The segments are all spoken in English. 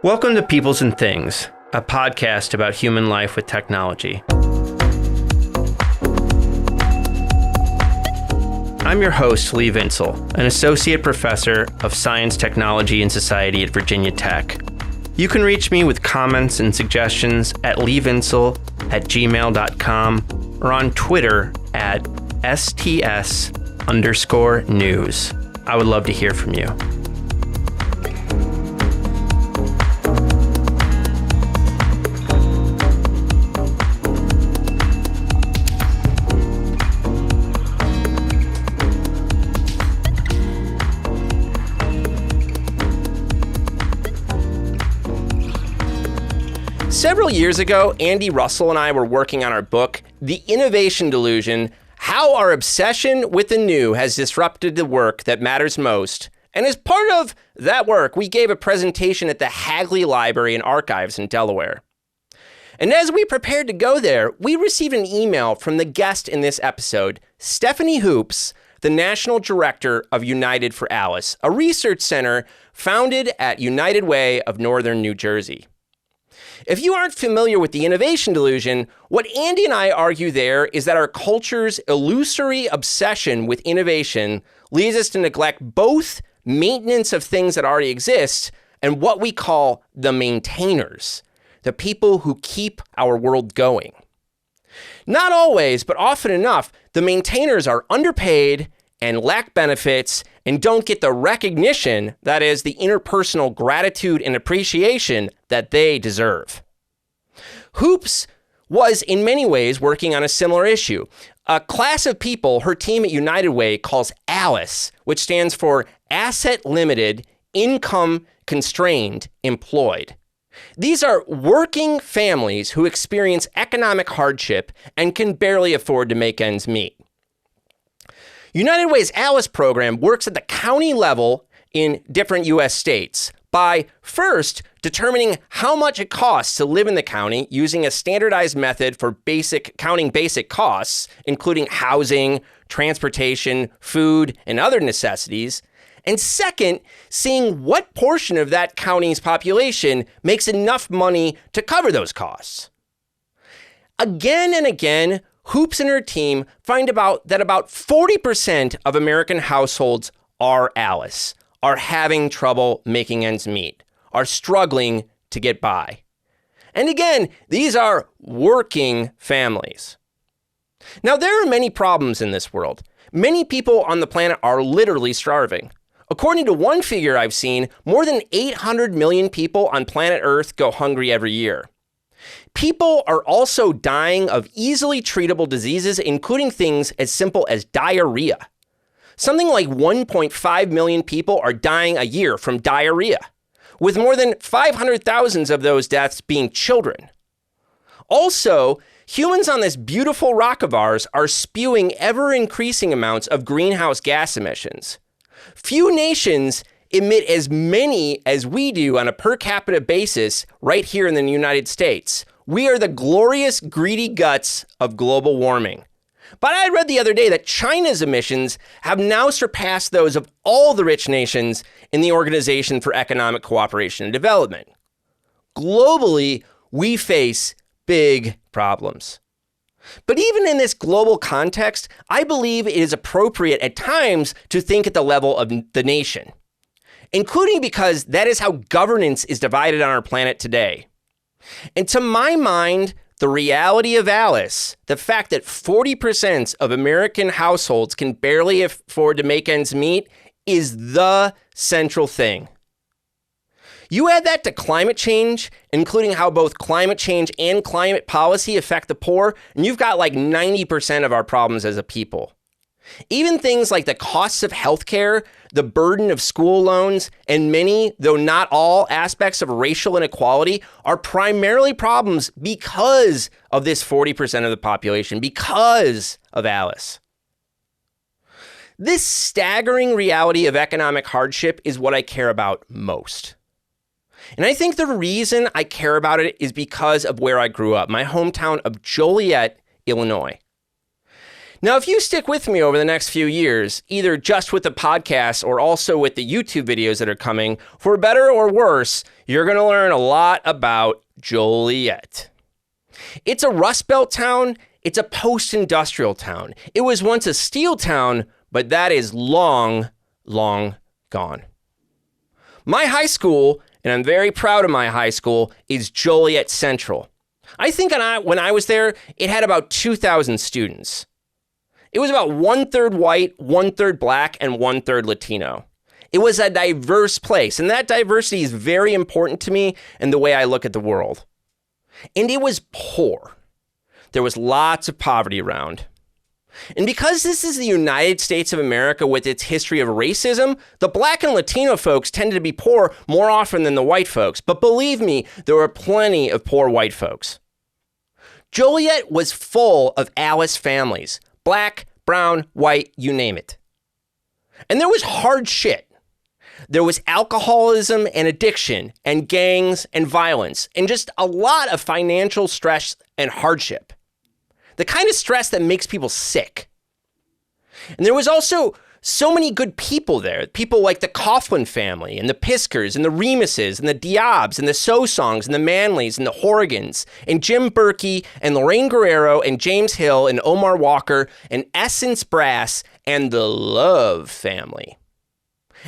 Welcome to Peoples and Things, a podcast about human life with technology. I'm your host, Lee Vinsel, an associate professor of science, technology, and society at Virginia Tech. You can reach me with comments and suggestions at leevinsel@gmail.com or on Twitter at STS_news. I would love to hear from you. Several years ago, Andy Russell and I were working on our book, The Innovation Delusion, How Our Obsession with the New Has Disrupted the Work That Matters Most. And as part of that work, we gave a presentation at the Hagley Library and Archives in Delaware. And as we prepared to go there, we received an email from the guest in this episode, Stephanie Hoops, the National Director of United for Alice, a research center founded at United Way of Northern New Jersey. If you aren't familiar with the innovation delusion, what Andy and I argue there is that our culture's illusory obsession with innovation leads us to neglect both maintenance of things that already exist and what we call the maintainers, the people who keep our world going. Not always, but often enough, the maintainers are underpaid and lack benefits and don't get the recognition, that is, the interpersonal gratitude and appreciation that they deserve. Hoops was in many ways working on a similar issue. A class of people her team at United Way calls ALICE, which stands for Asset Limited, Income Constrained, Employed. These are working families who experience economic hardship and can barely afford to make ends meet. United Way's ALICE program works at the county level in different U.S. states by first determining how much it costs to live in the county using a standardized method for counting basic costs, including housing, transportation, food, and other necessities. And second, seeing what portion of that county's population makes enough money to cover those costs. Again and again, Hoops and her team find that about 40% of American households are ALICE, are having trouble making ends meet, are struggling to get by. And again, these are working families. Now, there are many problems in this world. Many people on the planet are literally starving. According to one figure I've seen, more than 800 million people on planet Earth go hungry every year. People are also dying of easily treatable diseases, including things as simple as diarrhea. Something like 1.5 million people are dying a year from diarrhea, with more than 500,000 of those deaths being children. Also, humans on this beautiful rock of ours are spewing ever-increasing amounts of greenhouse gas emissions. Few nations emit as many as we do on a per capita basis right here in the United States. We are the glorious greedy guts of global warming. But I read the other day that China's emissions have now surpassed those of all the rich nations in the Organization for Economic Cooperation and Development. Globally, we face big problems. But even in this global context, I believe it is appropriate at times to think at the level of the nation, including because that is how governance is divided on our planet today. And to my mind, the reality of ALICE, the fact that 40% of American households can barely afford to make ends meet, is the central thing. You add that to climate change, including how both climate change and climate policy affect the poor, and you've got like 90% of our problems as a people. Even things like the costs of healthcare, the burden of school loans, and many, though not all, aspects of racial inequality are primarily problems because of this 40% of the population, because of ALICE. This staggering reality of economic hardship is what I care about most. And I think the reason I care about it is because of where I grew up, my hometown of Joliet, Illinois. Now, if you stick with me over the next few years, either just with the podcast or also with the YouTube videos that are coming, for better or worse, you're going to learn a lot about Joliet. It's a Rust Belt town. It's a post-industrial town. It was once a steel town, but that is long, long gone. My high school, and I'm very proud of my high school, is Joliet Central. I think when I was there, it had about 2,000 students. It was about 1/3 white, 1/3 black, and 1/3 Latino. It was a diverse place, and that diversity is very important to me and the way I look at the world. And it was poor. There was lots of poverty around. And because this is the United States of America with its history of racism, the black and Latino folks tended to be poor more often than the white folks. But believe me, there were plenty of poor white folks. Joliet was full of Alice families. Black, brown, white, you name it. And there was hard shit. There was alcoholism and addiction and gangs and violence and just a lot of financial stress and hardship. The kind of stress that makes people sick. And there was also so many good people there. People like the Coughlin family and the Piskers and the Remuses and the Diabs and the So-Songs and the Manleys and the Horrigans and Jim Berkey and Lorraine Guerrero and James Hill and Omar Walker and Essence Brass and the Love family.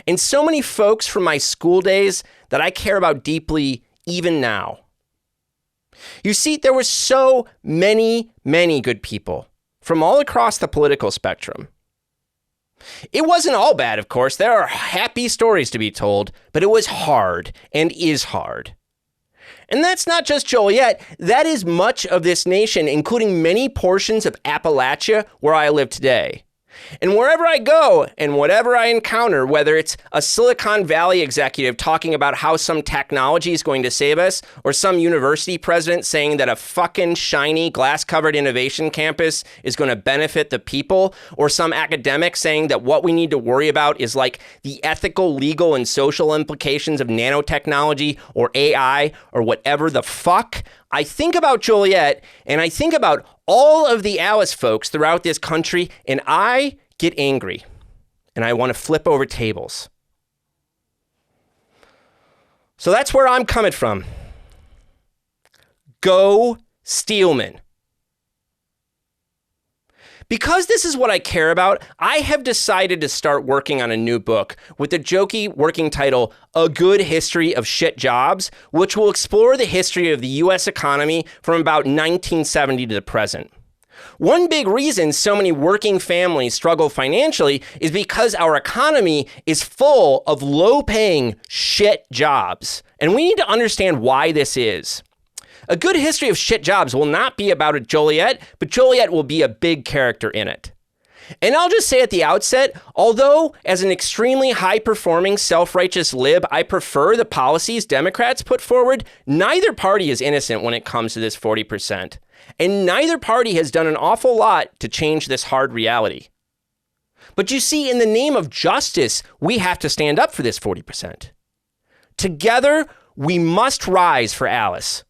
And so many folks from my school days that I care about deeply even now. You see, there were so many, many good people from all across the political spectrum. It wasn't all bad, of course. There are happy stories to be told, but it was hard and is hard. And that's not just Joliet. That is much of this nation, including many portions of Appalachia where I live today. And wherever I go and whatever I encounter, whether it's a Silicon Valley executive talking about how some technology is going to save us, or some university president saying that a fucking shiny glass-covered innovation campus is going to benefit the people, or some academic saying that what we need to worry about is like the ethical, legal, and social implications of nanotechnology or AI or whatever the fuck, I think about Joliet and I think about all of the Alice folks throughout this country, and I get angry, and I want to flip over tables. So that's where I'm coming from. Go Steelman. Because this is what I care about, I have decided to start working on a new book with the jokey working title, A Good History of Shit Jobs, which will explore the history of the U.S. economy from about 1970 to the present. One big reason so many working families struggle financially is because our economy is full of low-paying shit jobs, and we need to understand why this is. A Good History of Shit Jobs will not be about a Joliet, but Joliet will be a big character in it. And I'll just say at the outset, although as an extremely high-performing, self-righteous lib, I prefer the policies Democrats put forward, neither party is innocent when it comes to this 40%. And neither party has done an awful lot to change this hard reality. But you see, in the name of justice, we have to stand up for this 40%. Together, we must rise for Alice.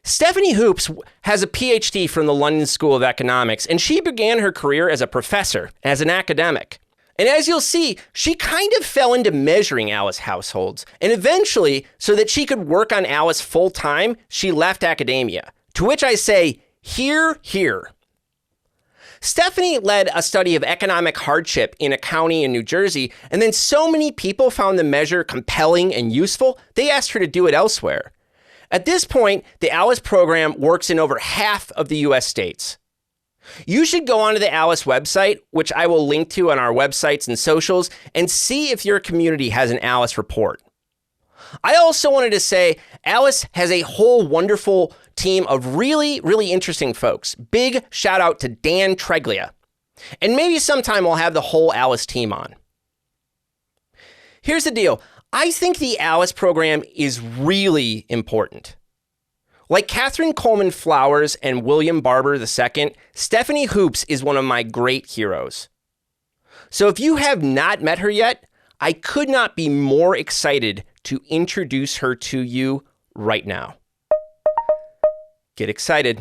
Stephanie Hoops has a PhD from the London School of Economics, and she began her career as a professor, as an academic. And as you'll see, she kind of fell into measuring Alice households, and eventually, so that she could work on Alice full-time, she left academia. To which I say, hear, hear. Stephanie led a study of economic hardship in a county in New Jersey, and then so many people found the measure compelling and useful, they asked her to do it elsewhere. At this point, the Alice program works in over half of the U.S. states. You should go onto the Alice website, which I will link to on our websites and socials, and see if your community has an Alice report. I also wanted to say Alice has a whole wonderful team of really, really interesting folks. Big shout out to Dan Treglia. And maybe sometime we'll have the whole Alice team on. Here's the deal. I think the Alice program is really important. Like Catherine Coleman Flowers and William Barber II, Stephanie Hoops is one of my great heroes. So if you have not met her yet, I could not be more excited to introduce her to you right now. Get excited.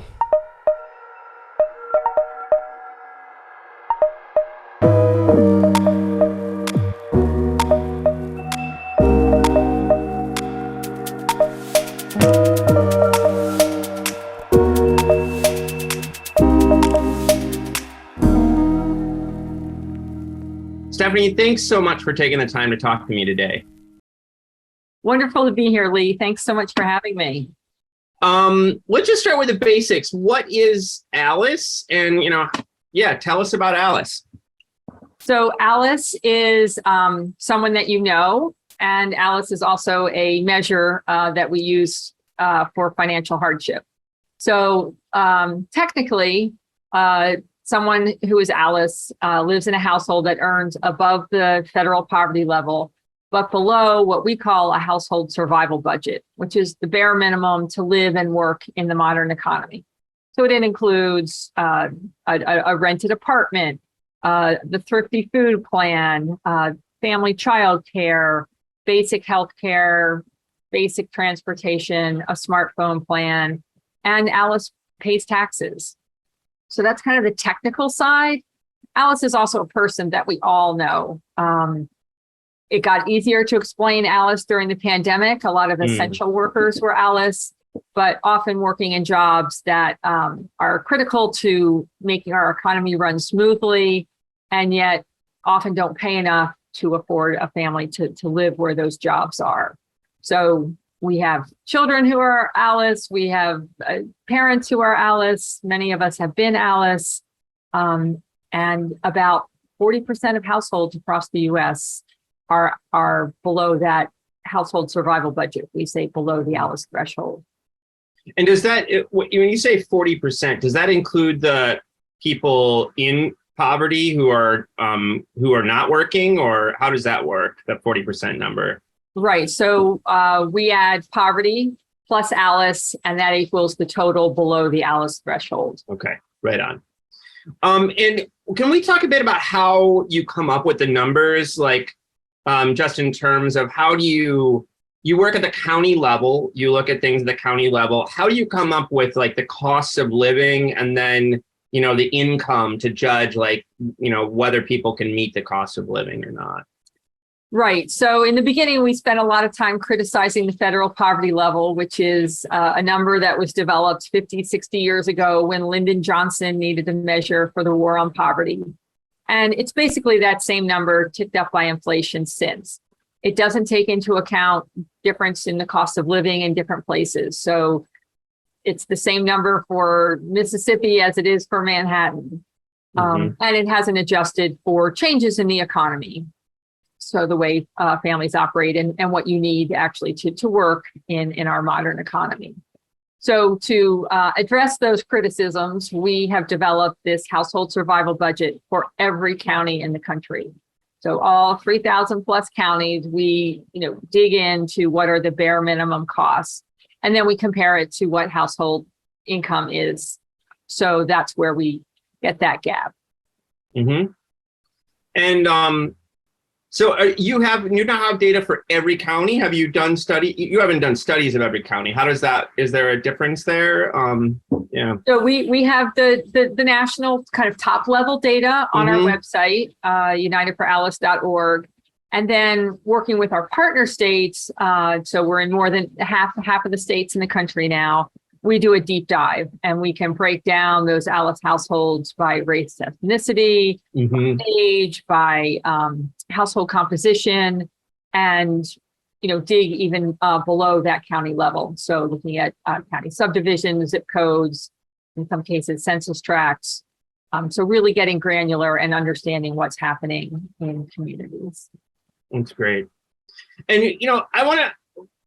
Stephanie, thanks so much for taking the time to talk to me today. Wonderful to be here, Lee. Thanks so much for having me. Let's just start with the basics. What is Alice? And, tell us about Alice. So Alice is someone that you know, and Alice is also a measure that we use for financial hardship. So technically, someone who is Alice lives in a household that earns above the federal poverty level, but below what we call a household survival budget, which is the bare minimum to live and work in the modern economy. So it includes a rented apartment, the thrifty food plan, family child care, basic health care, basic transportation, a smartphone plan, and Alice pays taxes. So that's kind of the technical side. Alice is also a person that we all know. It got easier to explain Alice during the pandemic. A lot of essential workers were Alice, but often working in jobs that are critical to making our economy run smoothly, and yet often don't pay enough to afford a family to live where those jobs are. So we have children who are Alice. We have parents who are Alice. Many of us have been Alice. And about 40% of households across the U.S. are below that household survival budget. We say below the Alice threshold. And does that, when you say 40%, does that include the people in poverty who are not working, or how does that work, the 40% number? Right. So we add poverty plus Alice, and that equals the total below the Alice threshold. Okay, right on. And can we talk a bit about how you come up with the numbers, like just in terms of how do you work at the county level, you look at things at the county level, how do you come up with like the costs of living and then, the income to judge whether people can meet the cost of living or not? Right. So in the beginning, we spent a lot of time criticizing the federal poverty level, which is a number that was developed 50, 60 years ago when Lyndon Johnson needed a measure for the war on poverty. And it's basically that same number ticked up by inflation since. It doesn't take into account difference in the cost of living in different places. So it's the same number for Mississippi as it is for Manhattan. And it hasn't adjusted for changes in the economy. So the way families operate and what you need actually to work in our modern economy. So to address those criticisms, we have developed this household survival budget for every county in the country. So all 3,000 plus counties, we dig into what are the bare minimum costs, and then we compare it to what household income is. So that's where we get that gap. Mm-hmm. And so you now have data for every county. Have you done you haven't done studies of every county. How does that, is there a difference there? Yeah. So we have the national kind of top level data on our website, unitedforalice.org. And then working with our partner states, so we're in more than half of the states in the country now, we do a deep dive and we can break down those Alice households by race, ethnicity, age, by household composition, and dig even below that county level. So looking at county subdivisions, zip codes, in some cases census tracts. So really getting granular and understanding what's happening in communities. That's great. And I want to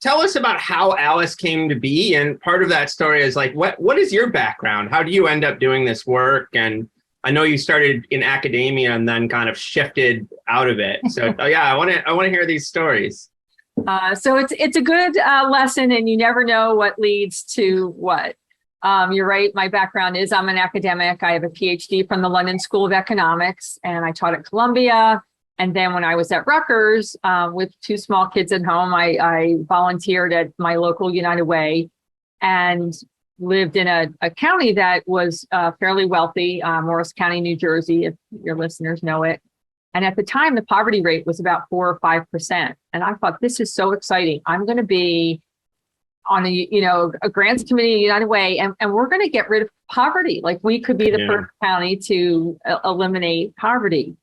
tell us about how Alice came to be. And part of that story is like, what is your background? How do you end up doing this work? And I know you started in academia and then kind of shifted out of it. So yeah, I want to hear these stories. So it's a good lesson, and you never know what leads to what. You're right. My background is I'm an academic. I have a PhD from the London School of Economics, and I taught at Columbia. And then when I was at Rutgers with two small kids at home, I volunteered at my local United Way and lived in a county that was fairly wealthy, Morris County, New Jersey, if your listeners know it. And at the time, the poverty rate was about 4 or 5%. And I thought, this is so exciting. I'm going to be on a grants committee at United Way, and we're going to get rid of poverty. Like we could be the first county to eliminate poverty.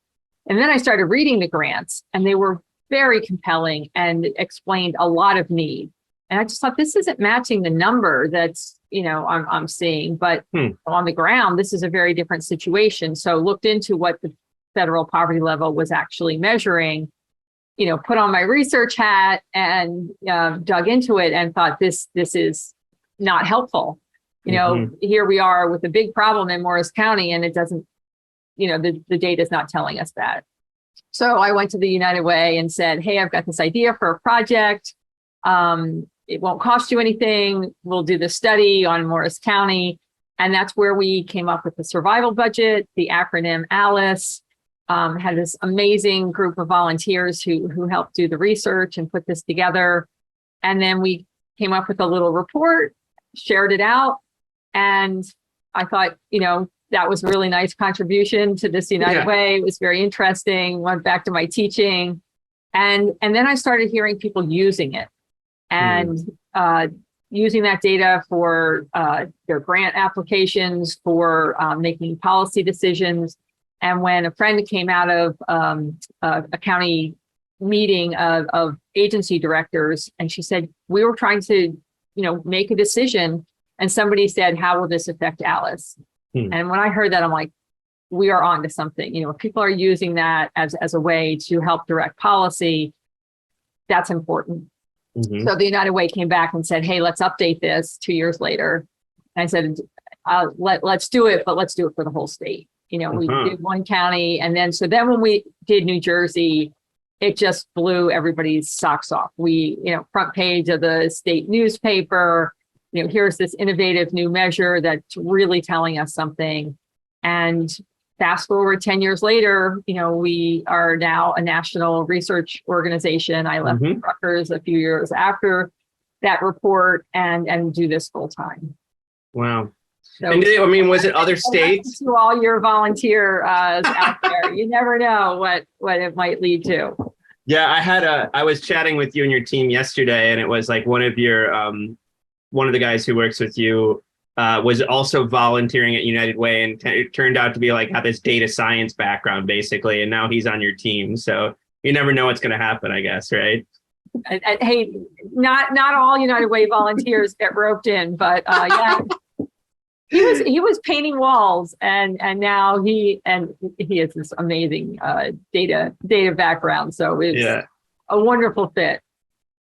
And then I started reading the grants, and they were very compelling and explained a lot of need. And I just thought, this isn't matching the number that's, I'm seeing, but on the ground, this is a very different situation. So looked into what the federal poverty level was actually measuring, put on my research hat and dug into it and thought, this is not helpful. Here we are with a big problem in Morris County, and it doesn't, the data is not telling us that. So I went to the United Way and said, hey, I've got this idea for a project. It won't cost you anything. We'll do the study on Morris County. And that's where we came up with the survival budget, the acronym ALICE, had this amazing group of volunteers who helped do the research and put this together. And then we came up with a little report, shared it out. And I thought, that was a really nice contribution to this United Way. It was very interesting. Went back to my teaching. And then I started hearing people using it and using that data for their grant applications, for making policy decisions. And when a friend came out of a county meeting of agency directors, and she said, we were trying to, make a decision, and somebody said, how will this affect Alice? And when I heard that, I'm like, we are on to something. If people are using that as a way to help direct policy, that's important. So the United Way came back and said, hey, let's update this 2 years later. And I said, let's do it, but let's do it for the whole state. We did one county. And then when we did New Jersey, it just blew everybody's socks off. We, front page of the state newspaper, here's this innovative new measure that's really telling us something. And fast forward 10 years later, we are now a national research organization. I left Rutgers a few years after that report and do this full time. Wow. So, and was it other states? To all your volunteers out there, you never know what it might lead to. Yeah, I was chatting with you and your team yesterday, and it was like one of the guys who works with you was also volunteering at United Way, and it turned out to be had this data science background basically, and now he's on your team. So you never know what's going to happen, I guess, right? Hey, not all United Way volunteers get roped in, but yeah, he was painting walls, and now he has this amazing data background. So it's a wonderful fit.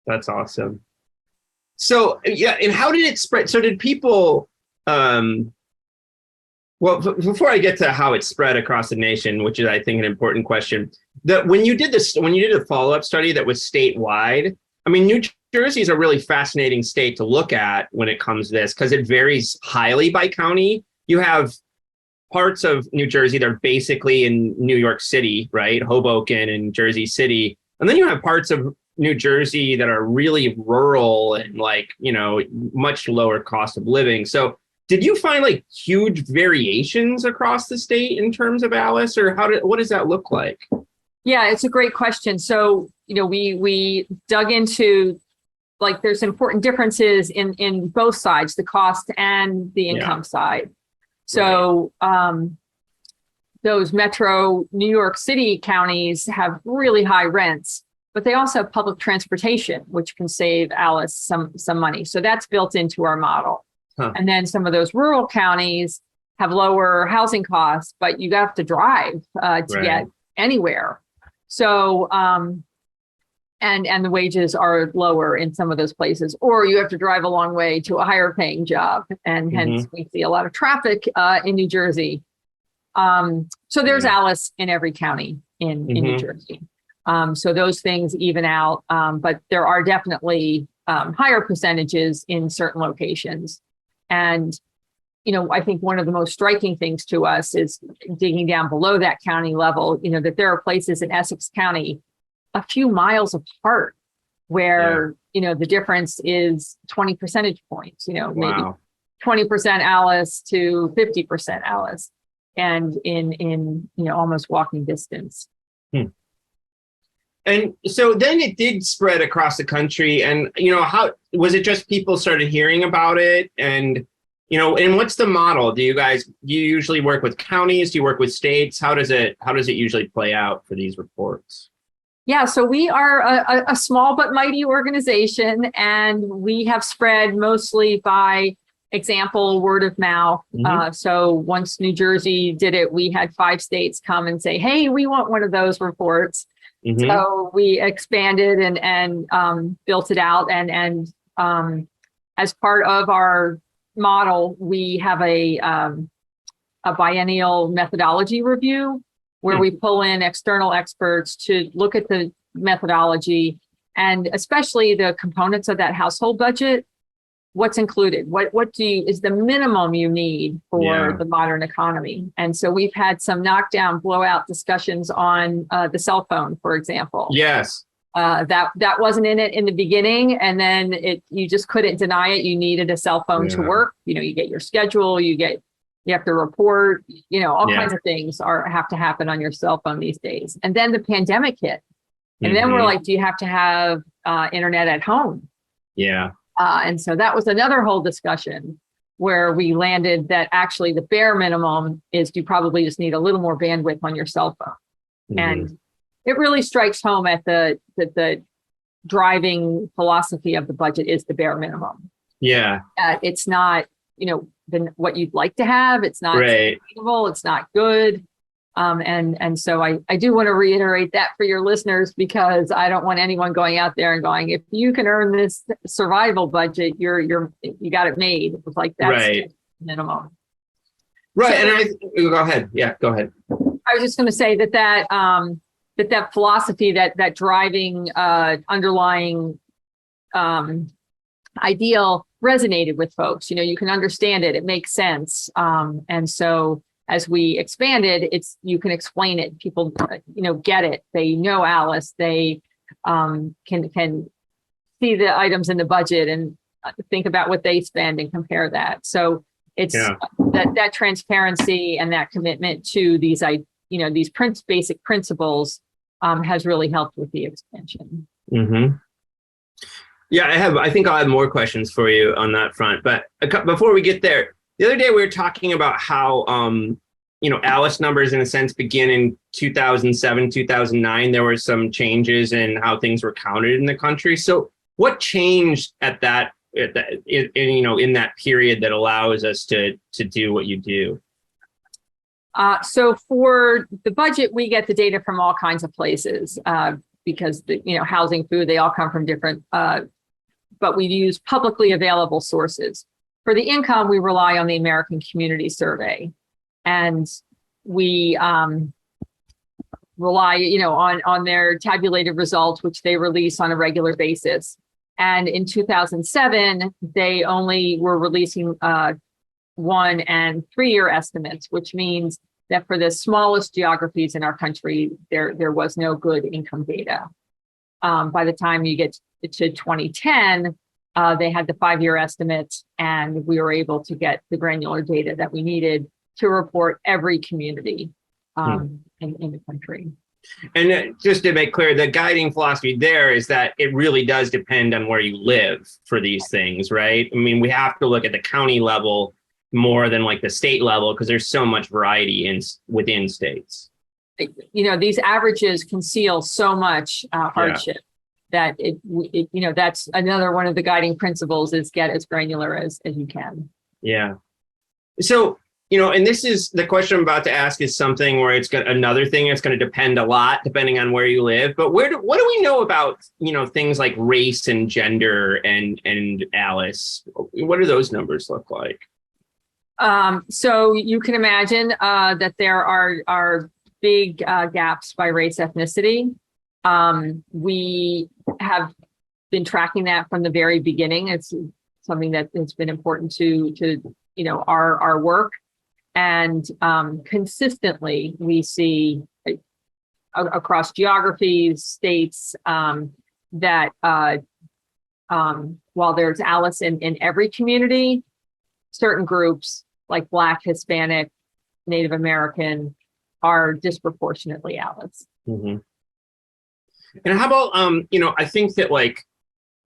That's awesome. So, and how did it spread? So did people, before I get to how it spread across the nation, which is, I think, an important question, that when you did a follow-up study that was statewide, I mean, New Jersey is a really fascinating state to look at when it comes to this, because it varies highly by county. You have parts of New Jersey that are basically in New York City, right? Hoboken and Jersey City. And then you have parts of New Jersey that are really rural and much lower cost of living. So did you find huge variations across the state in terms of Alice, or what does that look like? Yeah, it's a great question. So, we dug into there's important differences in both sides, the cost and the income side. So those metro New York City counties have really high rents, but they also have public transportation, which can save Alice some money. So that's built into our model. And then some of those rural counties have lower housing costs, but you have to drive to get anywhere. So, and the wages are lower in some of those places, or you have to drive a long way to a higher paying job. And hence we see a lot of traffic in New Jersey. So there's Alice in every county in New Jersey. So those things even out, but there are definitely higher percentages in certain locations. And, I think one of the most striking things to us is digging down below that county level, that there are places in Essex County a few miles apart where, the difference is 20 percentage points, maybe 20% Alice to 50% Alice, and in almost walking distance. And so then it did spread across the country, and how was it? Just people started hearing about it, and And what's the model? Do you usually work with counties? Do you work with states? How does it usually play out for these reports? Yeah, so we are a small but mighty organization, and we have spread mostly by example, word of mouth. So once New Jersey did it, we had 5 states come and say, hey, we want one of those reports. So we expanded and built it out. And as part of our model, we have a biennial methodology review where we pull in external experts to look at the methodology and especially the components of that household budget. What's included? What is the minimum you need for the modern economy? And so we've had some knockdown, blowout discussions on the cell phone, for example. Yes. That wasn't in it in the beginning, and then you just couldn't deny it. You needed a cell phone to work. You get your schedule, you have to report. All kinds of things have to happen on your cell phone these days. And then the pandemic hit, and then we're like, do you have to have internet at home? Yeah. And so that was another whole discussion where we landed that actually the bare minimum is you probably just need a little more bandwidth on your cell phone. And it really strikes home at the driving philosophy of the budget is the bare minimum. Yeah. It's not, what you'd like to have. It's not sustainable. It's not good. And so I do want to reiterate that for your listeners, because I don't want anyone going out there and going, if you can earn this survival budget, you got it made. It was like that's minimum. Right. So, and go ahead. Yeah, go ahead. I was just going to say that philosophy, that driving underlying ideal resonated with folks. You can understand it. It makes sense. And so as we expanded, you can explain it. People, get it. They know Alice. They can see the items in the budget and think about what they spend and compare that. So it's that transparency and that commitment to these basic principles has really helped with the expansion. Yeah, I think I'll have more questions for you on that front. But before we get there, the other day we were talking about how, Alice numbers in a sense begin in 2007, 2009. There were some changes in how things were counted in the country. So what changed in that period that allows us to do what you do? So for the budget, we get the data from all kinds of places because housing, food, they all come from different, but we use publicly available sources. For the income, we rely on the American Community Survey, and we rely, on their tabulated results, which they release on a regular basis. And in 2007, they only were releasing 1- and 3-year estimates, which means that for the smallest geographies in our country, there was no good income data. By the time you get to 2010, they had the 5-year estimates, and we were able to get the granular data that we needed to report every community in the country. And just to make clear, the guiding philosophy there is that it really does depend on where you live for these things, right? I mean, we have to look at the county level more than like the state level because there's so much variety within states. These averages conceal so much hardship that that's another one of the guiding principles is get as granular as you can. Yeah. So, and this is the question I'm about to ask is something where it's another thing that's going to depend a lot depending on where you live. But what do we know about, things like race and gender and Alice? What do those numbers look like? So you can imagine that there are big gaps by race, ethnicity. We have been tracking that from the very beginning. It's something that has been important to our work. And consistently, we see across geographies, states, that while there's Alice in every community, certain groups like Black, Hispanic, Native American are disproportionately Alice. And how about, I think that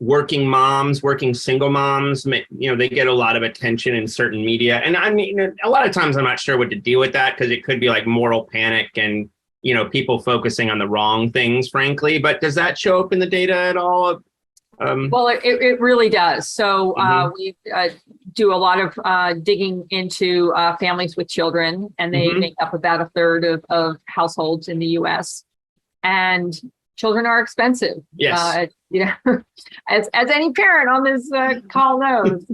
working moms, working single moms, they get a lot of attention in certain media. And I mean, a lot of times I'm not sure what to do with that because it could be like moral panic and, people focusing on the wrong things, frankly. But does that show up in the data at all? Well, it really does. So we do a lot of digging into families with children, and they make up about a third of households in the U.S. And children are expensive. Yes. As any parent on this call knows.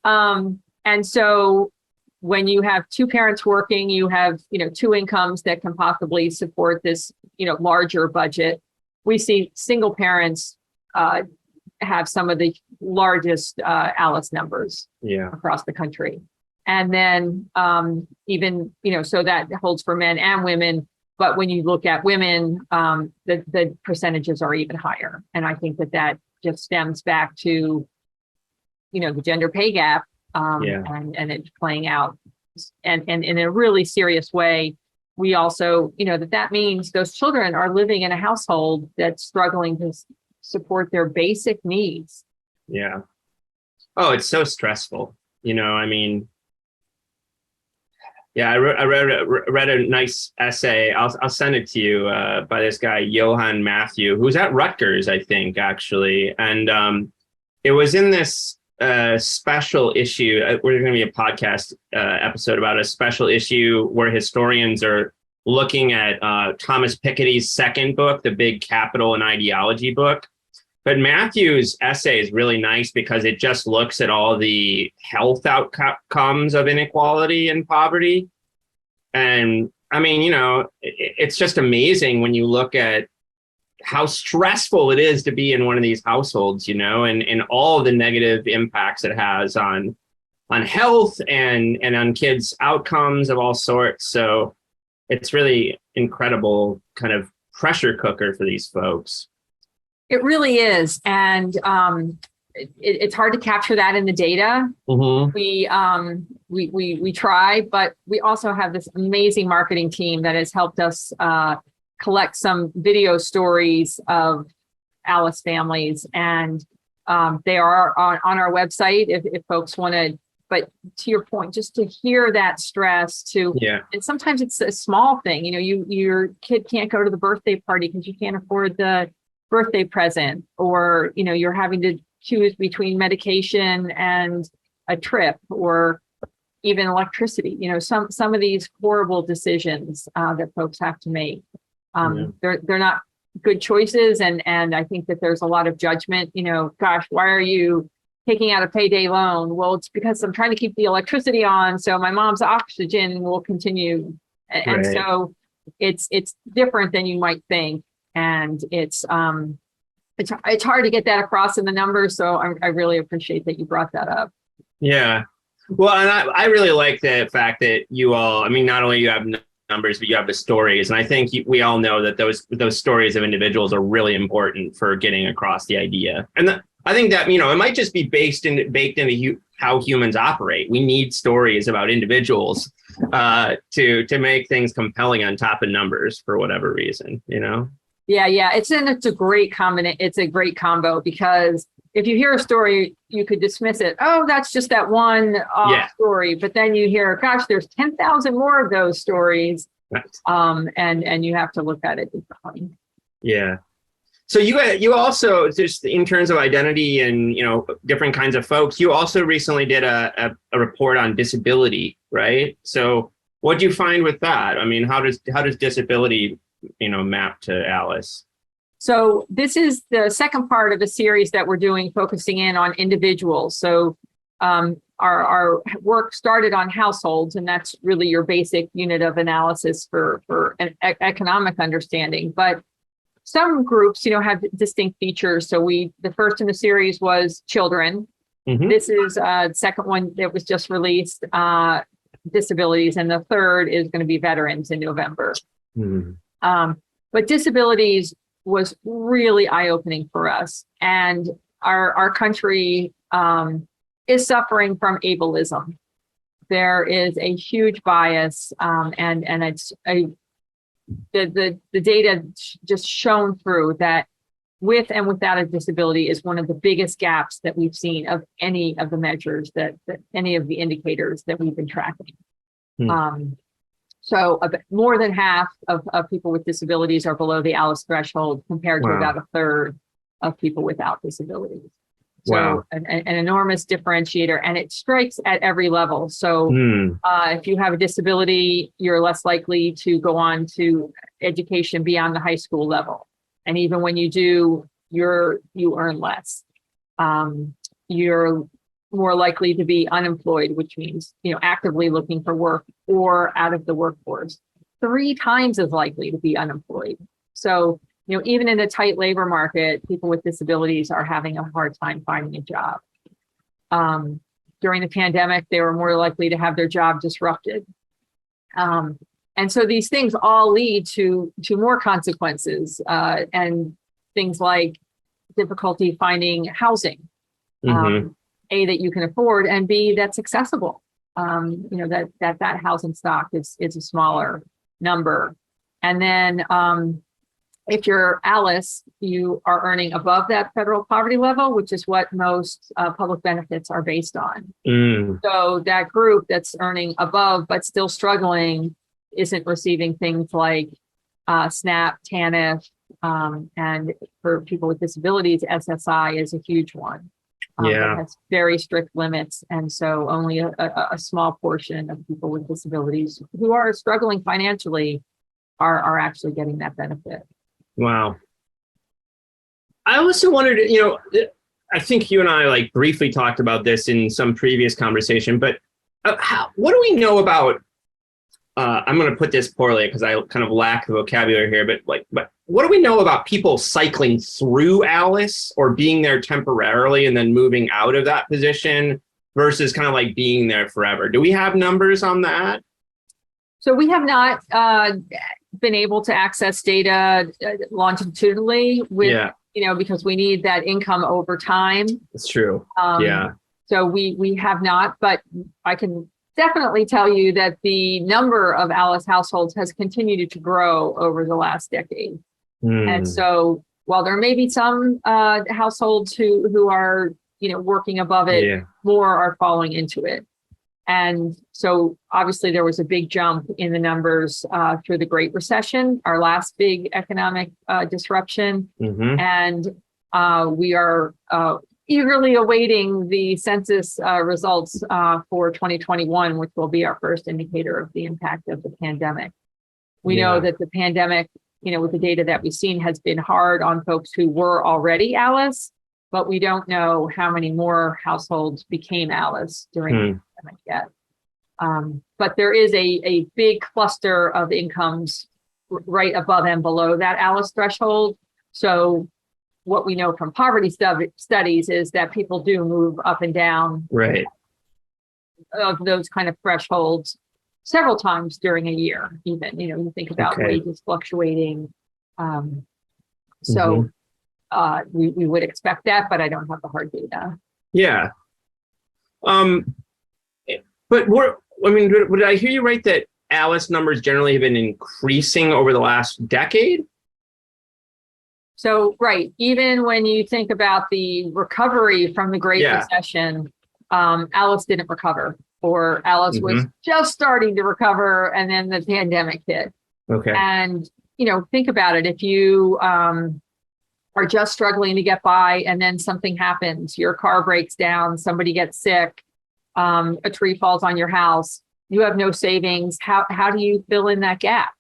And so when you have two parents working, you have, two incomes that can possibly support this, larger budget. We see single parents have some of the largest ALICE numbers across the country. And then even, so that holds for men and women. But when you look at women, the percentages are even higher. And I think that just stems back to, the gender pay gap and it's playing out. And in a really serious way, we also, that means those children are living in a household that's struggling to support their basic needs. Yeah. Oh, it's so stressful. I mean, yeah, I read a nice essay. I'll send it to you by this guy, Johann Matthew, who's at Rutgers, I think, actually. And it was in this special issue. We're going to be a podcast episode about a special issue where historians are looking at Thomas Piketty's second book, the big Capital and Ideology book. But Matthew's essay is really nice because it just looks at all the health outcomes of inequality and poverty. And I mean, it's just amazing when you look at how stressful it is to be in one of these households, and all the negative impacts it has on health and on kids' outcomes of all sorts. So it's really incredible kind of pressure cooker for these folks. It really is. And it's hard to capture that in the data. We try, but we also have this amazing marketing team that has helped us collect some video stories of ALICE families. And they are on our website if folks want to. But to your point, just to hear that stress and sometimes it's a small thing, your kid can't go to the birthday party because you can't afford the birthday present, or, you're having to choose between medication and a trip, or even electricity, some of these horrible decisions that folks have to make. They're not good choices. And I think that there's a lot of judgment, gosh, why are you taking out a payday loan? Well, it's because I'm trying to keep the electricity on, so my mom's oxygen will continue. And so it's different than you might think. And it's hard to get that across in the numbers. So I really appreciate that you brought that up. Yeah. Well, and I really like the fact that you all, I mean, not only you have numbers, but you have the stories. And I think we all know that those stories of individuals are really important for getting across the idea. And I think that, it might just be baked into how humans operate. We need stories about individuals to make things compelling on top of numbers for whatever reason, Yeah. It's a great it's a great combo, because if you hear a story, you could dismiss it. Oh, that's just that one story. But then you hear, gosh, there's 10,000 more of those stories. Right. And you have to look at it differently. Yeah. So you also, just in terms of identity and, different kinds of folks, you also recently did a report on disability, right? So what do you find with that? I mean, how does disability map to ALICE? So this is the second part of a series that we're doing, focusing in on individuals. So our work started on households, and that's really your basic unit of analysis for an economic understanding. But some groups, have distinct features. So the first in the series was children. This is the second one that was just released, disabilities, and the third is going to be veterans in November. But disabilities was really eye-opening for us. And our country is suffering from ableism. There is a huge bias, and it's the data just shown through that with and without a disability is one of the biggest gaps that we've seen of any of the measures that any of the indicators that we've been tracking. So more than half of people with disabilities are below the ALICE threshold compared to about a third of people without disabilities. So an enormous differentiator, and it strikes at every level. So if you have a disability, you're less likely to go on to education beyond the high school level. And even when you do, you earn less. You're more likely to be unemployed, which means, actively looking for work or out of the workforce. 3 times as likely to be unemployed. So, even in a tight labor market, people with disabilities are having a hard time finding a job. During the pandemic, they were more likely to have their job disrupted. And so these things all lead to more consequences, and things like difficulty finding housing, A, that you can afford, and B, that's accessible. That housing stock is a smaller number. And then if you're ALICE, you are earning above that federal poverty level, which is what most public benefits are based on. So that group that's earning above but still struggling isn't receiving things like SNAP, TANF, and for people with disabilities, SSI is a huge one. It has very strict limits. And so only a small portion of people with disabilities who are struggling financially are actually getting that benefit. Wow. I also wondered, I think you and I briefly talked about this in some previous conversation, but what do we know about, I'm going to put this poorly because I kind of lack the vocabulary here, but what do we know about people cycling through ALICE or being there temporarily and then moving out of that position versus kind of being there forever? Do we have numbers on that? So we have not been able to access data longitudinally with, because we need that income over time. That's true. So we have not, but I can definitely tell you that the number of ALICE households has continued to grow over the last decade. And so while there may be some households who are, working above it, more are falling into it. And so obviously there was a big jump in the numbers through the Great Recession, our last big economic disruption. And we are eagerly awaiting the census results for 2021, which will be our first indicator of the impact of the pandemic. We know that the pandemic, with the data that we've seen, has been hard on folks who were already ALICE, but we don't know how many more households became ALICE during the pandemic yet. But there is a big cluster of incomes right above and below that ALICE threshold. So what we know from poverty studies is that people do move up and down of those kind of thresholds several times during a year, even, you think about wages fluctuating. So we would expect that, but I don't have the hard data. But did I hear you right that ALICE numbers generally have been increasing over the last decade? So, even when you think about the recovery from the Great Recession, ALICE didn't recover, or ALICE was just starting to recover, and then the pandemic hit. And, think about it. If you are just struggling to get by and then something happens, your car breaks down, somebody gets sick, a tree falls on your house, you have no savings. How do you fill in that gap?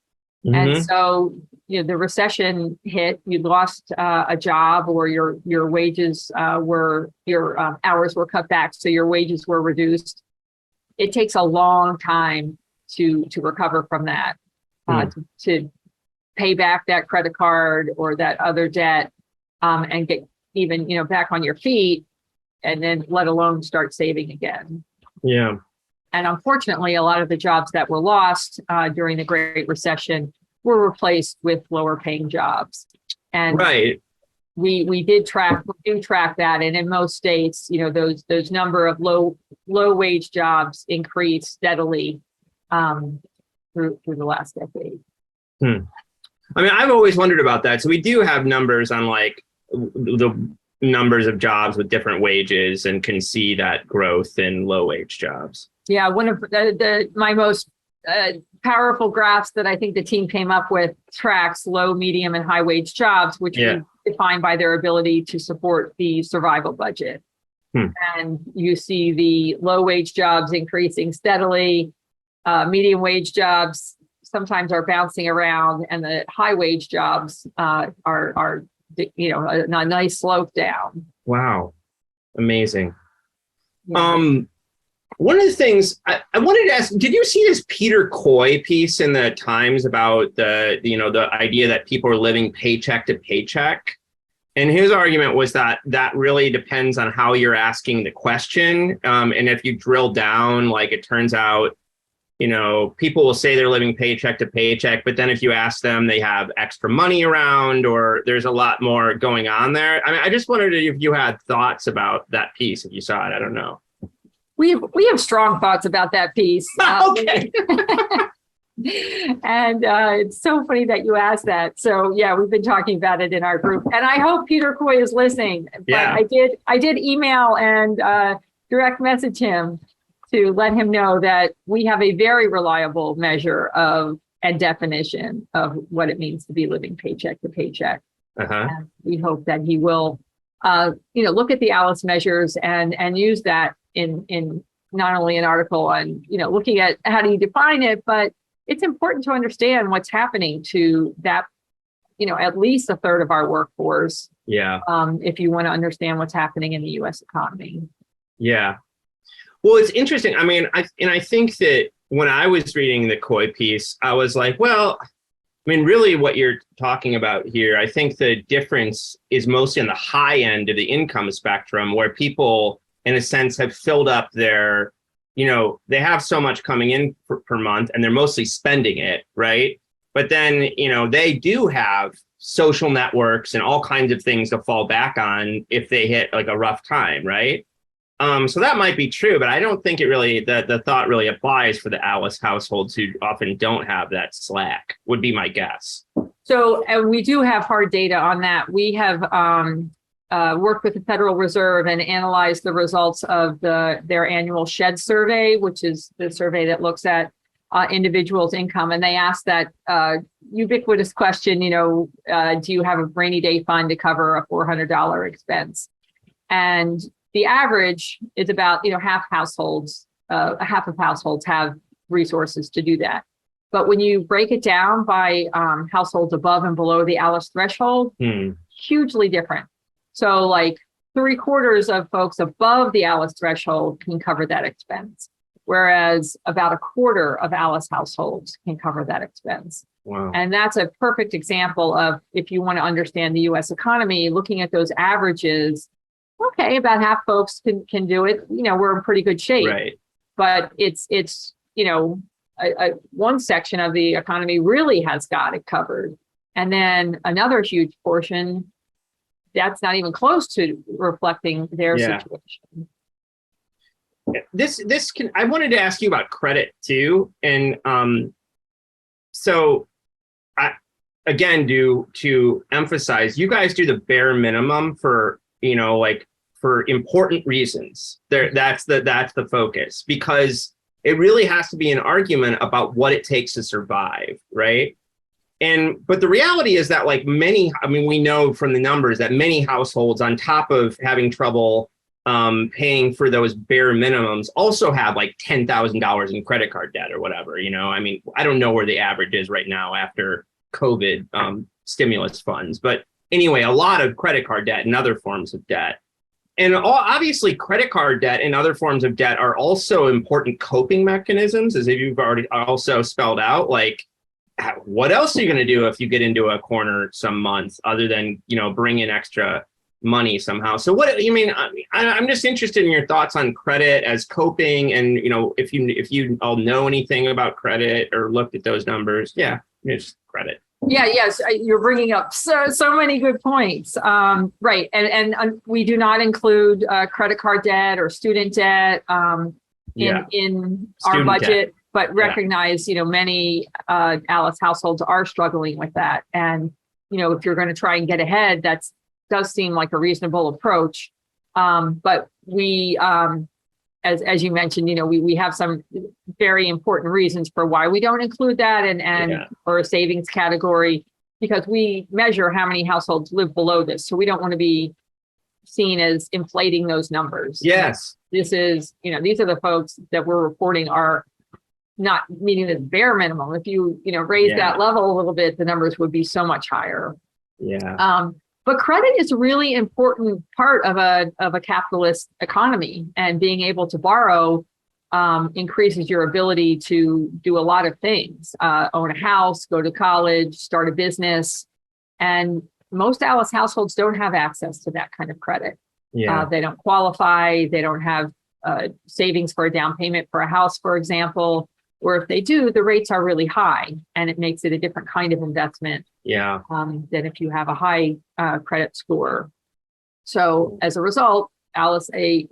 And so, the recession hit, you lost a job, or your wages your hours were cut back, so your wages were reduced. It takes a long time to recover from that, to pay back that credit card or that other debt, and get even, back on your feet, and then let alone start saving again. And unfortunately, a lot of the jobs that were lost during the Great Recession were replaced with lower paying jobs. And we do track that. And in most states, those number of low wage jobs increased steadily through the last decade. I've always wondered about that. So we do have numbers on the numbers of jobs with different wages and can see that growth in low wage jobs. Yeah, one of my most powerful graphs that I think the team came up with tracks low, medium, and high wage jobs, which we define by their ability to support the survival budget. And you see the low wage jobs increasing steadily, medium wage jobs sometimes are bouncing around, and the high wage jobs are a nice slope down. Wow, amazing. Yeah. One of the things I wanted to ask, did you see this Peter Coy piece in the Times about the idea that people are living paycheck to paycheck? And his argument was that really depends on how you're asking the question. And if you drill down, like it turns out, people will say they're living paycheck to paycheck, but then if you ask them, they have extra money around, or there's a lot more going on there. I mean, I just wondered if you had thoughts about that piece, if you saw it. I don't know. We have strong thoughts about that piece. Okay. And it's so funny that you asked that. So yeah, we've been talking about it in our group, and I hope Peter Coy is listening. But I did email and direct message him to let him know that we have a very reliable measure of and definition of what it means to be living paycheck to paycheck. And we hope that he will, look at the Alice measures and use that in not only an article on, looking at how do you define it, but it's important to understand what's happening to that, at least a third of our workforce. Yeah. If you want to understand what's happening in the U.S. economy. Yeah. Well, it's interesting. I mean, I think that when I was reading the Coy piece, I was like, well, I mean, really what you're talking about here, I think the difference is mostly on the high end of the income spectrum, where people, in a sense, have filled up their, they have so much coming in per month and they're mostly spending it, right? But then, they do have social networks and all kinds of things to fall back on if they hit like a rough time, right? So that might be true, but I don't think it really, the thought really applies for the Alice households who often don't have that slack, would be my guess. So we do have hard data on that. We have worked with the Federal Reserve and analyzed the results of their annual SHED survey, which is the survey that looks at individuals' income. And they asked that ubiquitous question, do you have a rainy day fund to cover a $400 expense? And the average is about, half of households have resources to do that. But when you break it down by households above and below the Alice threshold, hugely different. So like 3/4 of folks above the Alice threshold can cover that expense, whereas about 1/4 of Alice households can cover that expense. Wow. And that's a perfect example of, if you want to understand the U.S. economy, looking at those averages. Okay, about half folks can do it. We're in pretty good shape. Right. But it's one section of the economy really has got it covered, and then another huge portion that's not even close to reflecting their situation. I wanted to ask you about credit too, and so again, to emphasize, you guys do the bare minimum for for important reasons. That's the focus, because it really has to be an argument about what it takes to survive, right? But the reality is that we know from the numbers that many households, on top of having trouble paying for those bare minimums, also have like $10,000 in credit card debt or whatever. I don't know where the average is right now after COVID stimulus funds, but anyway, a lot of credit card debt and other forms of debt. And obviously, credit card debt and other forms of debt are also important coping mechanisms, as you've already also spelled out. Like, what else are you going to do if you get into a corner some month, other than bring in extra money somehow? So I'm just interested in your thoughts on credit as coping, and if you all know anything about credit or looked at those numbers. Yeah, just credit. Yeah, yes, you're bringing up so many good points. Right, and we do not include credit card debt or student debt in our budget, debt. But recognize many Alice households are struggling with that, and if you're going to try and get ahead, that's does seem like a reasonable approach. But we, as you mentioned, we have some very important reasons for why we don't include that and for a savings category, because we measure how many households live below this. So we don't want to be seen as inflating those numbers. Yes. This is, these are the folks that we're reporting are not meeting the bare minimum. If you, raise that level a little bit, the numbers would be so much higher. Yeah. But credit is a really important part of a capitalist economy, and being able to borrow increases your ability to do a lot of things, own a house, go to college, start a business. And most Alice households don't have access to that kind of credit. Yeah. They don't qualify. They don't have savings for a down payment for a house, for example. Or if they do, the rates are really high, and it makes it a different kind of investment than if you have a high credit score. So as a result, Alice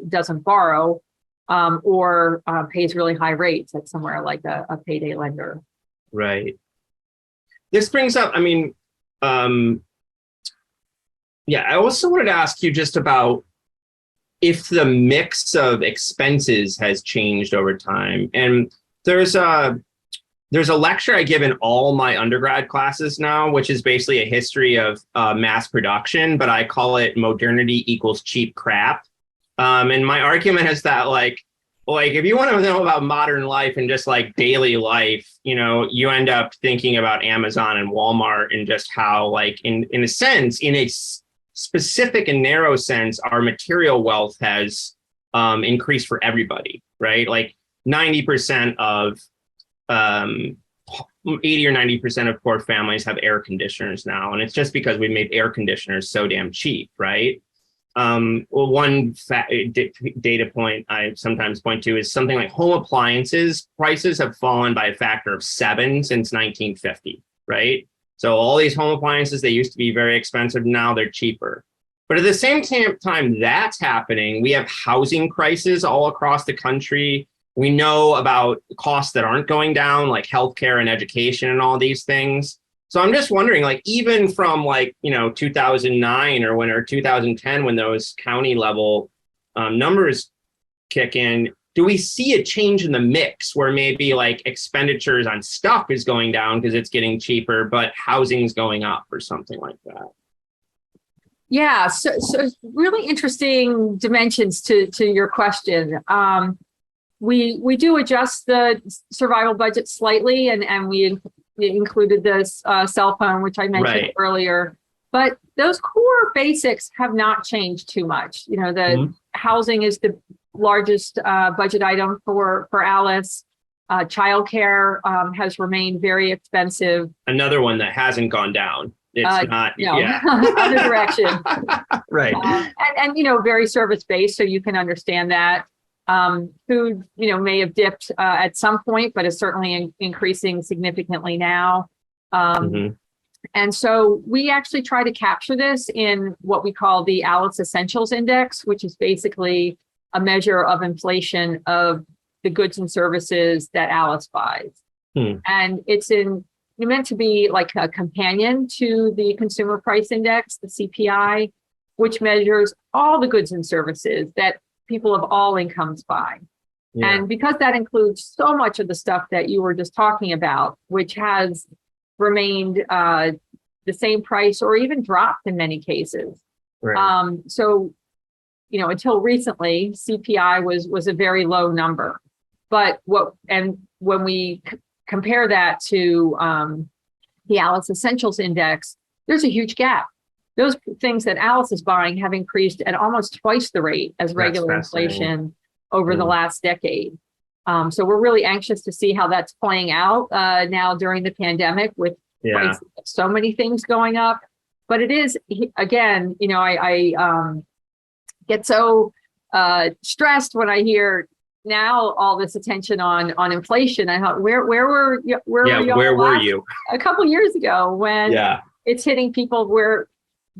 doesn't borrow or pays really high rates at somewhere like a payday lender. Right. This brings up, I also wanted to ask you just about if the mix of expenses has changed over time. And there's a lecture I give in all my undergrad classes now, which is basically a history of mass production, but I call it modernity equals cheap crap. And my argument is that like if you want to know about modern life and just like daily life, you end up thinking about Amazon and Walmart and just how like in a sense, in a specific and narrow sense, our material wealth has increased for everybody, right? Like 90% of 80 or 90% of poor families have air conditioners now. And it's just because we made air conditioners so damn cheap, right? One data point I sometimes point to is something like home appliances prices have fallen by a factor of 7 since 1950, right? So all these home appliances, they used to be very expensive. Now they're cheaper. But at the same time that's happening, we have housing crises all across the country. We know about costs that aren't going down, like healthcare and education and all these things. So I'm just wondering, like, even from 2009 or 2010, when those county level numbers kick in, do we see a change in the mix where maybe like expenditures on stuff is going down because it's getting cheaper, but housing's going up or something like that? Yeah, so really interesting dimensions to your question. We do adjust the survival budget slightly, and we included this cell phone, which I mentioned earlier. But those core basics have not changed too much. The housing is the largest budget item for Alice. Childcare has remained very expensive. Another one that hasn't gone down. It's not, other direction. Right. And very service-based, so you can understand that. Food, may have dipped at some point, but is certainly increasing significantly now. And so we actually try to capture this in what we call the Alice Essentials Index, which is basically a measure of inflation of the goods and services that Alice buys. And it's meant to be like a companion to the Consumer Price Index, the CPI, which measures all the goods and services that people of all incomes buy. And because that includes so much of the stuff that you were just talking about, which has remained the same price or even dropped in many cases. So, until recently, CPI was a very low number. But when we compare that to the Alice Essentials Index, there's a huge gap. Those things that Alice is buying have increased at almost twice the rate as regular inflation over the last decade. So we're really anxious to see how that's playing out now during the pandemic with so many things going up. But it is, again, I get so stressed when I hear now all this attention on inflation. I thought, where were you a couple years ago when it's hitting people where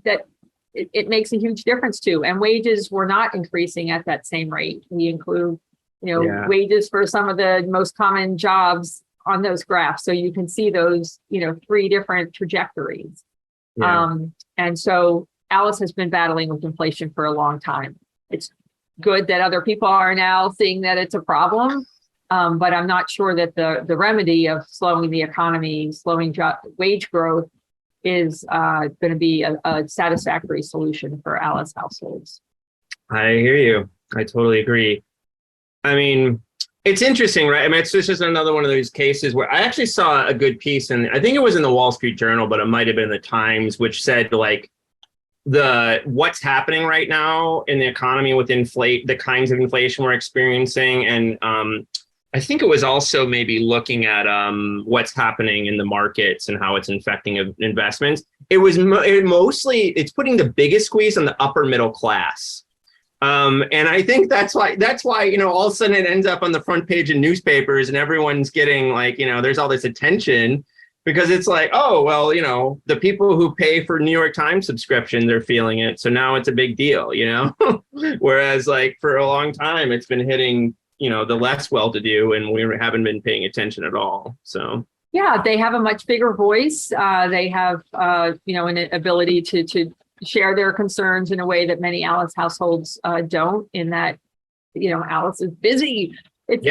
that it makes a huge difference to, and wages were not increasing at that same rate. We include, wages for some of the most common jobs on those graphs. So you can see those, 3 different trajectories. And so Alice has been battling with inflation for a long time. It's good that other people are now seeing that it's a problem, but I'm not sure that the remedy of slowing the economy, slowing wage growth is going to be a satisfactory solution for Alice households. I hear you. I totally agree. I mean, it's interesting, right? I mean, it's just another one of those cases where I actually saw a good piece, and I think it was in the Wall Street Journal, but it might have been the Times, which said like what's happening right now in the economy with the kinds of inflation we're experiencing, and I think it was also maybe looking at what's happening in the markets and how it's affecting investments. It's putting the biggest squeeze on the upper middle class. And I think that's why, all of a sudden it ends up on the front page of newspapers and everyone's getting like, there's all this attention because it's like, oh, well, the people who pay for New York Times subscription, they're feeling it. So now it's a big deal, whereas like for a long time, it's been hitting, the less well-to-do, and we haven't been paying attention at all. So. Yeah, they have a much bigger voice. They have, an ability to share their concerns in a way that many Alice households don't, in that, Alice is busy. It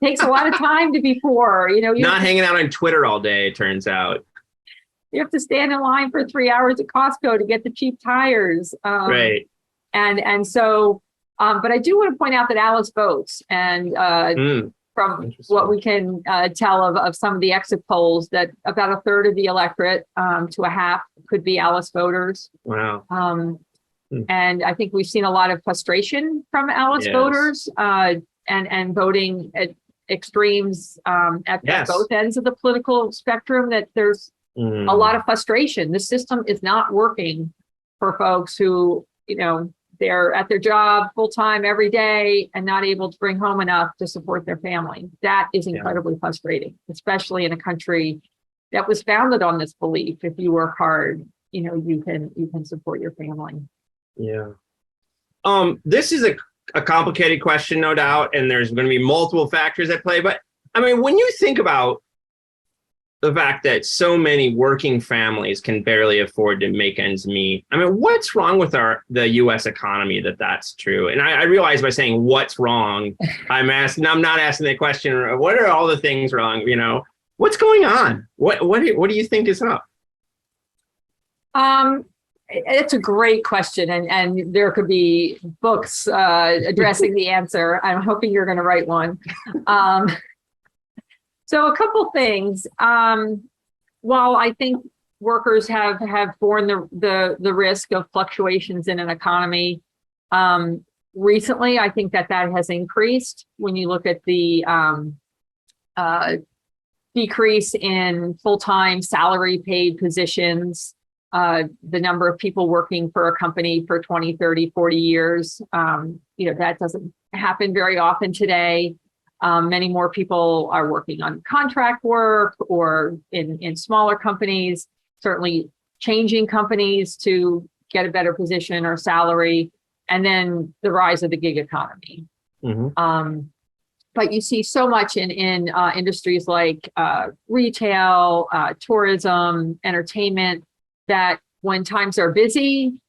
takes a lot of time to be poor. Not hanging out on Twitter all day, it turns out. You have to stand in line for 3 hours at Costco to get the cheap tires. Right. And so, but I do want to point out that Alice votes, and from what we can tell of some of the exit polls, that about a third of the electorate to a half could be Alice voters. Wow. And I think we've seen a lot of frustration from Alice voters and voting at extremes at both ends of the political spectrum, that there's a lot of frustration. The system is not working for folks who, they're at their job full time every day and not able to bring home enough to support their family. That is incredibly frustrating, especially in a country that was founded on this belief: if you work hard, you can support your family. Yeah. This is a complicated question, no doubt, and there's going to be multiple factors at play. But I mean, when you think about the fact that so many working families can barely afford to make ends meet, I mean, what's wrong with the U.S. economy that's true? And I realize by saying what's wrong, I'm not asking the question, what are all the things wrong? What's going on? What do you think is up? It's a great question, and there could be books addressing the answer. I'm hoping you're going to write one. So a couple things. While I think workers have borne the risk of fluctuations in an economy, recently I think that has increased. When you look at the decrease in full-time salary paid positions, the number of people working for a company for 20, 30, 40 years, that doesn't happen very often today. Many more people are working on contract work or in smaller companies, certainly changing companies to get a better position or salary, and then the rise of the gig economy. But you see so much in industries like retail, tourism, entertainment, that when times are busy,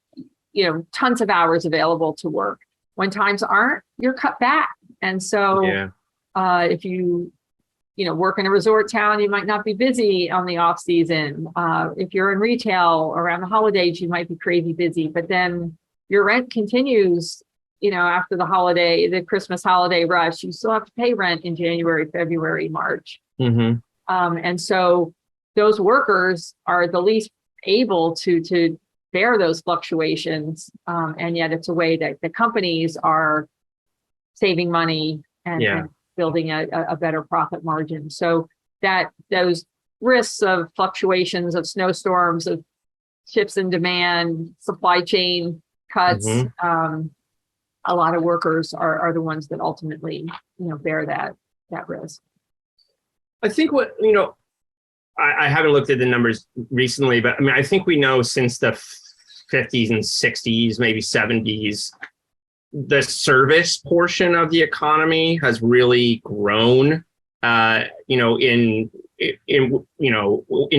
tons of hours available to work. When times aren't, you're cut back. And so if you work in a resort town, you might not be busy on the off season. If you're in retail around the holidays, you might be crazy busy, but then your rent continues, after the Christmas holiday rush. You still have to pay rent in January, February, March. And so those workers are the least able to bear those fluctuations. And yet it's a way that the companies are saving money and building a better profit margin. So that those risks of fluctuations, of snowstorms, of shifts in demand, supply chain cuts, a lot of workers are the ones that ultimately, bear that risk. I think I haven't looked at the numbers recently, but I mean, I think we know since the 50s and 60s, maybe 70s, the service portion of the economy has really grown. in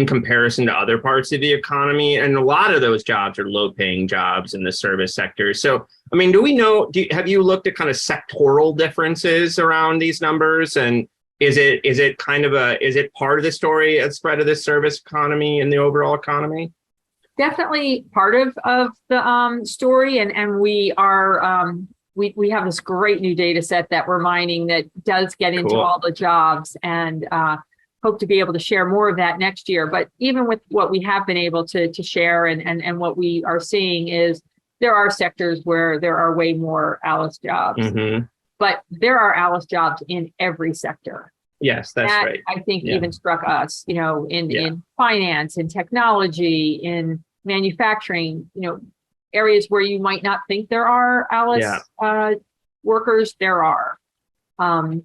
comparison to other parts of the economy. And a lot of those jobs are low paying jobs in the service sector. So, I mean, have you looked at kind of sectoral differences around these numbers? And is it part of the story at spread of the service economy and the overall economy? Definitely part of the story. And we are, we have this great new data set that we're mining that does get into Cool. all the jobs, and hope to be able to share more of that next year. But even with what we have been able to share and what we are seeing is there are sectors where there are way more Alice jobs, Mm-hmm. but there are Alice jobs in every sector. Yes, that's That, right. I think Yeah. even struck us, in Yeah. in finance, in technology, in manufacturing, areas where you might not think there are Alice workers, there are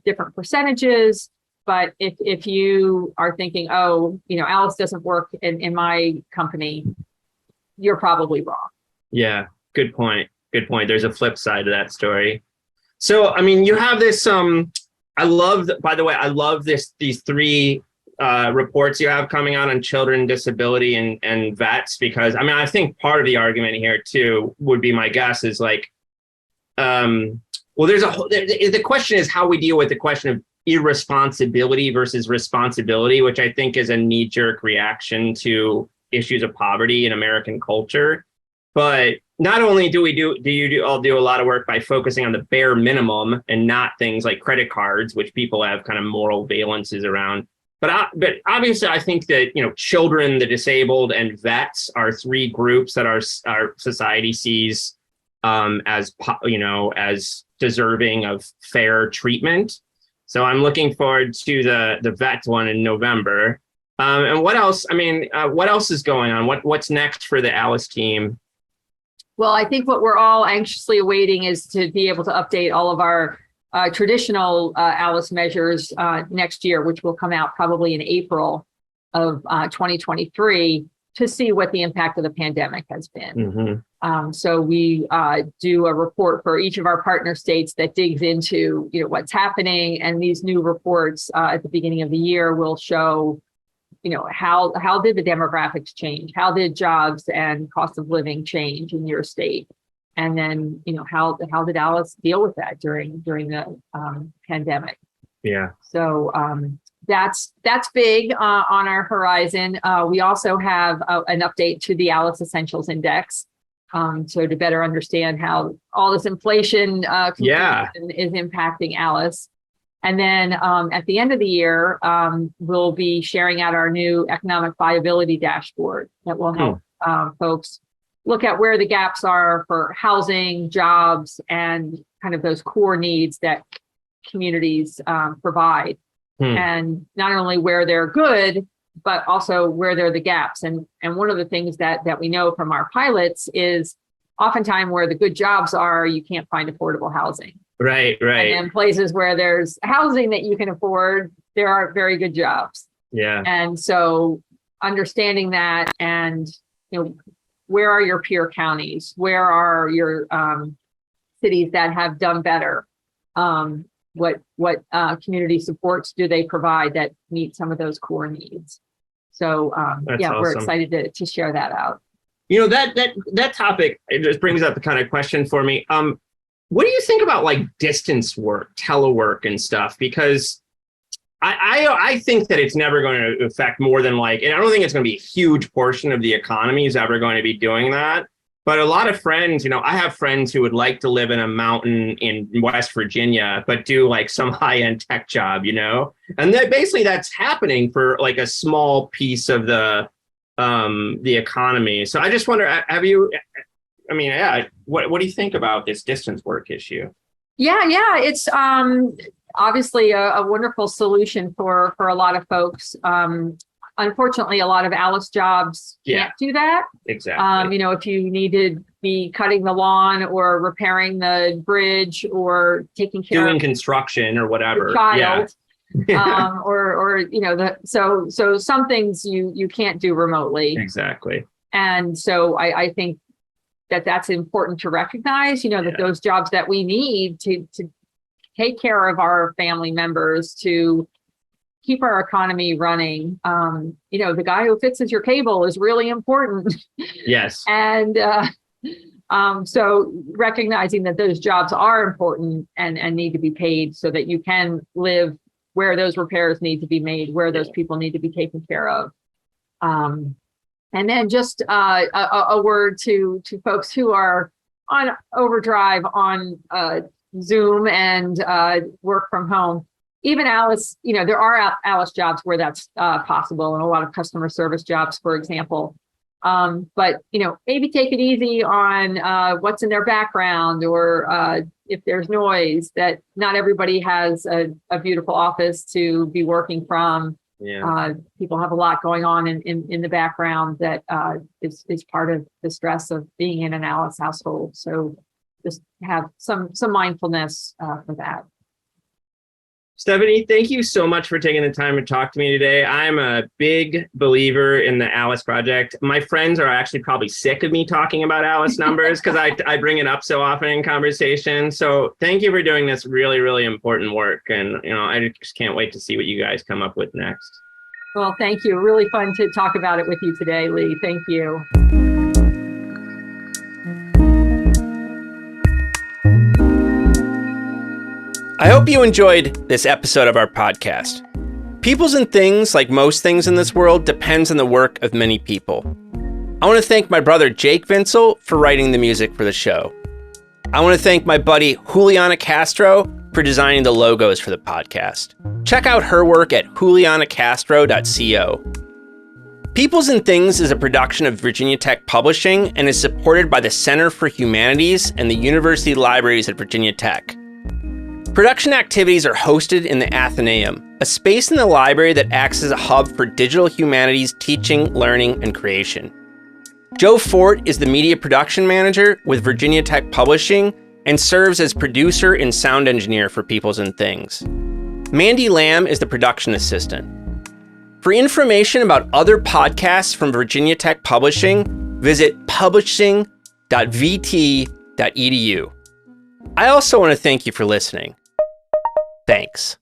different percentages. But if you are thinking, oh, Alice doesn't work in my company, you're probably wrong. Yeah, good point. Good point. There's a flip side to that story. So, I mean, you have this, I love these three reports you have coming out on children, disability, and vets, because, I mean, I think part of the argument here too would be, my guess is like, well, the question is how we deal with the question of irresponsibility versus responsibility, which I think is a knee-jerk reaction to issues of poverty in American culture. But not only do you all do a lot of work by focusing on the bare minimum and not things like credit cards, which people have kind of moral valences around. But obviously, I think that children, the disabled, and vets are three groups that our society sees as deserving of fair treatment. So I'm looking forward to the vet one in November. And what else? I mean, what else is going on? What's next for the Alice team? Well, I think what we're all anxiously awaiting is to be able to update all of our traditional Alice measures next year, which will come out probably in April of 2023, to see what the impact of the pandemic has been. Mm-hmm. So we do a report for each of our partner states that digs into what's happening, and these new reports at the beginning of the year will show how did the demographics change? How did jobs and cost of living change in your state? And then, how did Alice deal with that during the pandemic? Yeah. So that's big on our horizon. We also have an update to the Alice Essentials Index. So to better understand how all this inflation is impacting Alice. And then at the end of the year, we'll be sharing out our new economic viability dashboard that will help folks look at where the gaps are for housing, jobs, and kind of those core needs that communities provide. And not only where they're good, but also where there are the gaps. And one of the things that we know from our pilots is oftentimes where the good jobs are, you can't find affordable housing. Right. And in places where there's housing that you can afford, there aren't very good jobs. Yeah. And so understanding that, and where are your peer counties? Where are your cities that have done better? What community supports do they provide that meet some of those core needs? So we're awesome. excited to share that out. That topic, it just brings up a kind of question for me. What do you think about like distance work, telework and stuff? Because I think that it's never going to affect more than I don't think it's going to be a huge portion of the economy is ever going to be doing that. But a lot of friends, I have friends who would like to live in a mountain in West Virginia, but do like some high-end tech job, and that's happening for like a small piece of the economy. So I just wonder, what do you think about this distance work issue? Yeah, it's obviously a wonderful solution for a lot of folks. Unfortunately, a lot of Alice jobs can't do that. Exactly. If you need to be cutting the lawn or repairing the bridge or taking care doing of construction or whatever, child, so some things you can't do remotely. Exactly. And so I think that's important to recognize, that those jobs that we need to take care of our family members, to keep our economy running. The guy who fixes your cable is really important. Yes. And so recognizing that those jobs are important and need to be paid so that you can live where those repairs need to be made, where those people need to be taken care of. And then just a word to folks who are on overdrive on Zoom and work from home. Even Alice, there are Alice jobs where that's possible, and a lot of customer service jobs, for example. But maybe take it easy on what's in their background, or if there's noise. That not everybody has a beautiful office to be working from. Yeah. People have a lot going on in the background that is part of the stress of being in an Alice household. So just have some mindfulness for that. Stephanie, thank you so much for taking the time to talk to me today. I'm a big believer in the Alice Project. My friends are actually probably sick of me talking about Alice numbers because I bring it up so often in conversation. So thank you for doing this really, really important work. And, I just can't wait to see what you guys come up with next. Well, thank you. Really fun to talk about it with you today, Lee. Thank you. I hope you enjoyed this episode of our podcast. Peoples and things, like most things in this world, depends on the work of many people. I want to thank my brother Jake Vinsel for writing the music for the show. I want to thank my buddy Juliana Castro for designing the logos for the podcast. Check out her work at julianacastro.co. Peoples and Things is a production of Virginia Tech Publishing and is supported by the Center for Humanities and the University Libraries at Virginia Tech. Production activities are hosted in the Athenaeum, a space in the library that acts as a hub for digital humanities teaching, learning, and creation. Joe Fort is the media production manager with Virginia Tech Publishing and serves as producer and sound engineer for Peoples and Things. Mandy Lamb is the production assistant. For information about other podcasts from Virginia Tech Publishing, visit publishing.vt.edu. I also want to thank you for listening. Thanks.